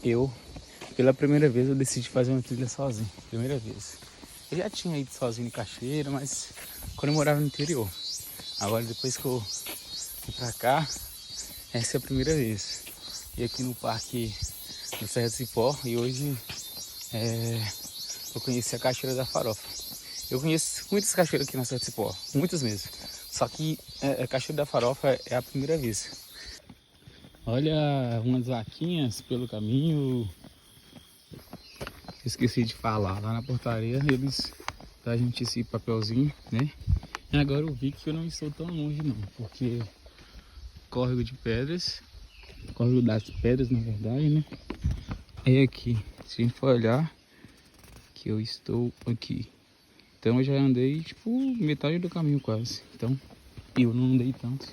eu, pela primeira vez, eu decidi fazer uma trilha sozinho. Primeira vez. Eu já tinha ido sozinho em Cachoeira, mas quando eu morava no interior. Agora, depois que eu fui pra cá, essa é a primeira vez. E aqui no parque do Serra de Cipó, e hoje eu conheci a Cachoeira da Farofa. Eu conheço muitas cachoeiras aqui na Serra de Cipó, muitas mesmo. Só que a Cachoeira da Farofa é a primeira vez. Olha umas vaquinhas pelo caminho. Esqueci de falar, lá na portaria eles dão a gente esse papelzinho, né? E agora eu vi que eu não estou tão longe não, porque córrego de pedras, córrego das pedras na verdade, né? É aqui, se a gente for olhar, que eu estou aqui. Então eu já andei tipo metade do caminho quase. Então eu não andei tanto.